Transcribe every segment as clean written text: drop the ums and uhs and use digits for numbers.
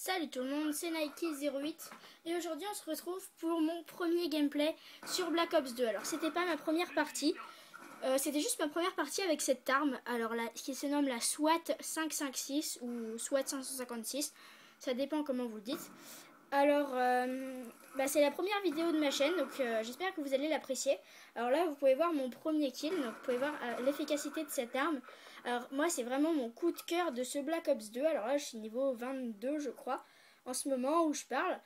Salut tout le monde, c'est Nike08 et aujourd'hui on se retrouve pour mon premier gameplay sur Black Ops 2. Alors c'était pas ma première partie, c'était juste ma première partie avec cette arme, alors là, qui se nomme la SWAT 556 ou SWAT 556, ça dépend comment vous le dites. Alors c'est la première vidéo de ma chaîne, donc j'espère que vous allez l'apprécier. Alors là vous pouvez voir mon premier kill, donc vous pouvez voir l'efficacité de cette arme. Alors moi c'est vraiment mon coup de cœur de ce Black Ops 2, alors là je suis niveau 22 je crois, en ce moment où je parle.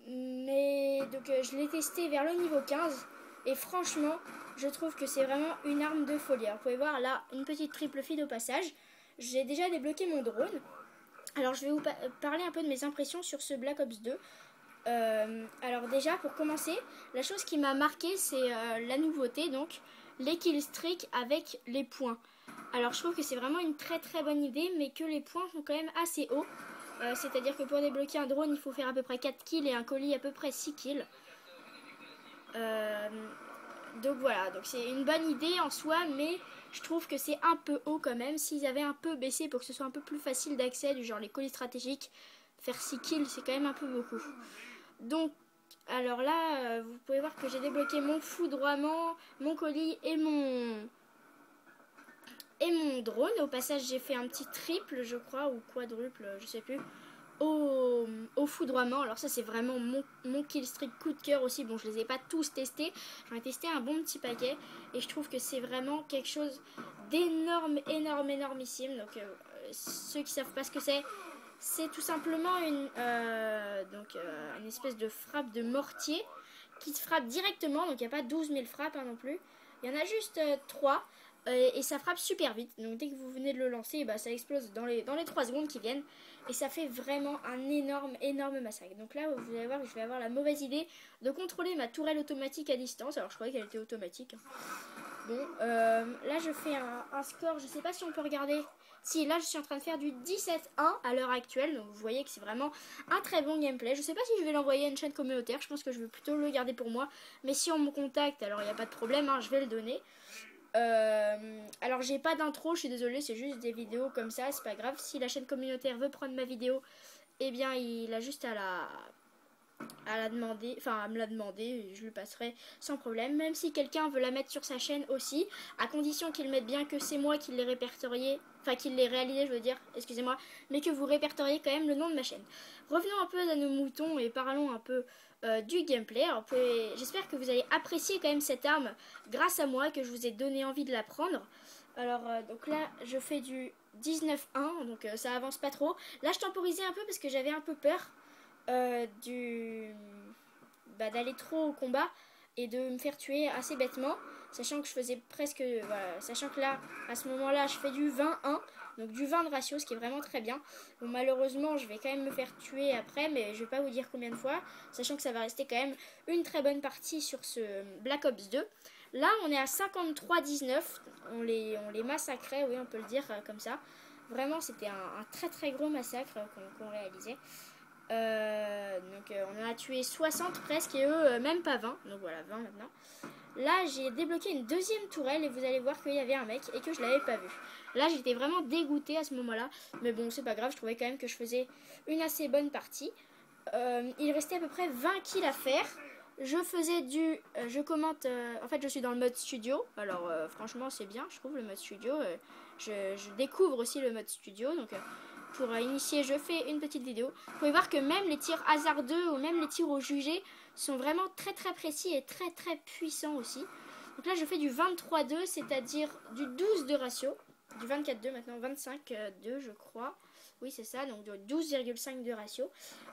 Mais donc je l'ai testé vers le niveau 15 et franchement je trouve que c'est vraiment une arme de folie. Alors vous pouvez voir là une petite triple feed au passage, j'ai déjà débloqué mon drone. Alors je vais vous parler un peu de mes impressions sur ce Black Ops 2. Alors déjà pour commencer, la chose qui m'a marqué c'est la nouveauté, donc les killstreaks avec les points. Alors je trouve que c'est vraiment une très très bonne idée, mais que les points sont quand même assez hauts. C'est-à-dire que pour débloquer un drone il faut faire à peu près 4 kills et un colis à peu près 6 kills. Donc voilà, donc c'est une bonne idée en soi, mais je trouve que c'est un peu haut quand même. S'ils avaient un peu baissé pour que ce soit un peu plus facile d'accès, du genre les colis stratégiques, faire 6 kills c'est quand même un peu beaucoup. Donc alors là, vous pouvez voir que j'ai débloqué mon foudroiement, mon colis et mon drone. Au passage j'ai fait un petit triple je crois, ou quadruple, je sais plus, au foudroiement. Alors ça c'est vraiment mon killstreak coup de cœur aussi. Bon je les ai pas tous testés, j'en ai testé un bon petit paquet et je trouve que c'est vraiment quelque chose d'énorme, énormissime. Donc ceux qui savent pas ce que c'est tout simplement une espèce de frappe de mortier qui te frappe directement. Donc il n'y a pas 12 000 frappes non plus, il y en a juste 3. Et ça frappe super vite, donc dès que vous venez de le lancer, ça explose dans les 3 secondes qui viennent. Et ça fait vraiment un énorme massacre. Donc là vous allez voir que je vais avoir la mauvaise idée de contrôler ma tourelle automatique à distance. Alors je croyais qu'elle était automatique. Bon, là je fais un score, je sais pas si on peut regarder. Si, là je suis en train de faire du 17-1 à l'heure actuelle. Donc vous voyez que c'est vraiment un très bon gameplay. Je sais pas si je vais l'envoyer à une chaîne communautaire, je pense que je vais plutôt le garder pour moi. Mais si on me contacte, alors il n'y a pas de problème, je vais le donner. Alors j'ai pas d'intro, je suis désolée, c'est juste des vidéos comme ça, c'est pas grave. Si la chaîne communautaire veut prendre ma vidéo, eh bien il a juste à la demander, enfin à me la demander, je lui passerai sans problème. Même si quelqu'un veut la mettre sur sa chaîne aussi, à condition qu'il mette bien que c'est moi qui l'ai répertorié, enfin qu'il l'ai réalisé je veux dire, excusez-moi, mais que vous répertoriez quand même le nom de ma chaîne. Revenons un peu à nos moutons et parlons un peu du gameplay. Alors j'espère que vous allez apprécier quand même cette arme grâce à moi, que je vous ai donné envie de la prendre. Alors donc là je fais du 19-1, donc ça avance pas trop. Là je temporisais un peu parce que j'avais un peu peur d'aller trop au combat et de me faire tuer assez bêtement, sachant que je faisais presque, sachant que là à ce moment là je fais du 20-1, donc du 20 de ratio, ce qui est vraiment très bien. Bon, malheureusement je vais quand même me faire tuer après, mais je vais pas vous dire combien de fois, sachant que ça va rester quand même une très bonne partie sur ce Black Ops 2. Là on est à 53-19, on les massacrait, oui on peut le dire comme ça. Vraiment c'était un très gros massacre qu'on réalisait. On en a tué 60 presque et eux même pas 20, donc voilà 20 maintenant. Là j'ai débloqué une deuxième tourelle et vous allez voir qu'il y avait un mec et que je l'avais pas vu. Là j'étais vraiment dégoûtée à ce moment là, mais bon c'est pas grave, je trouvais quand même que je faisais une assez bonne partie. Il restait à peu près 20 kills à faire. Je faisais je commente, en fait je suis dans le mode studio, alors franchement c'est bien je trouve le mode studio, je découvre aussi le mode studio, donc pour initier je fais une petite vidéo. Vous pouvez voir que même les tirs hasardeux ou même les tirs au jugé sont vraiment très précis et très puissants aussi. Donc là je fais du 23-2, c'est-à-dire du 12 de ratio, du 24-2 maintenant, 25-2 je crois. Oui c'est ça, donc de 12,5 de ratio.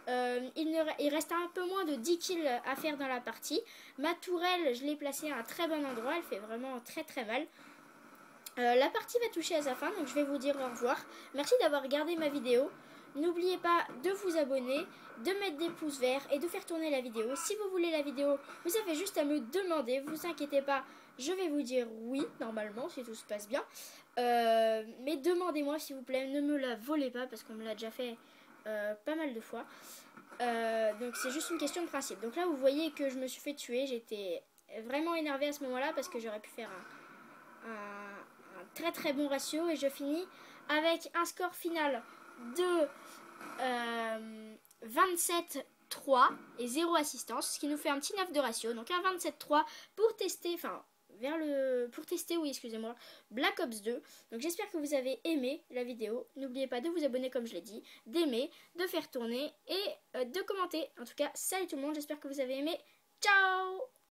Il reste un peu moins de 10 kills à faire dans la partie. Ma tourelle je l'ai placée à un très bon endroit, elle fait vraiment très mal. La partie va toucher à sa fin, donc je vais vous dire au revoir. Merci d'avoir regardé ma vidéo. N'oubliez pas de vous abonner, de mettre des pouces verts et de faire tourner la vidéo. Si vous voulez la vidéo, vous avez juste à me demander, vous inquiétez pas, je vais vous dire oui, normalement, si tout se passe bien. Mais demandez-moi s'il vous plaît, ne me la volez pas, parce qu'on me l'a déjà fait pas mal de fois. Donc c'est juste une question de principe. Donc là, vous voyez que je me suis fait tuer, j'étais vraiment énervée à ce moment-là, parce que j'aurais pu faire un très bon ratio et je finis avec un score final de 27-3 et 0 assistance, ce qui nous fait un petit 9 de ratio. Donc un 27-3 pour tester, excusez-moi, Black Ops 2. Donc j'espère que vous avez aimé la vidéo. N'oubliez pas de vous abonner comme je l'ai dit, d'aimer, de faire tourner et de commenter. En tout cas, salut tout le monde, j'espère que vous avez aimé. Ciao!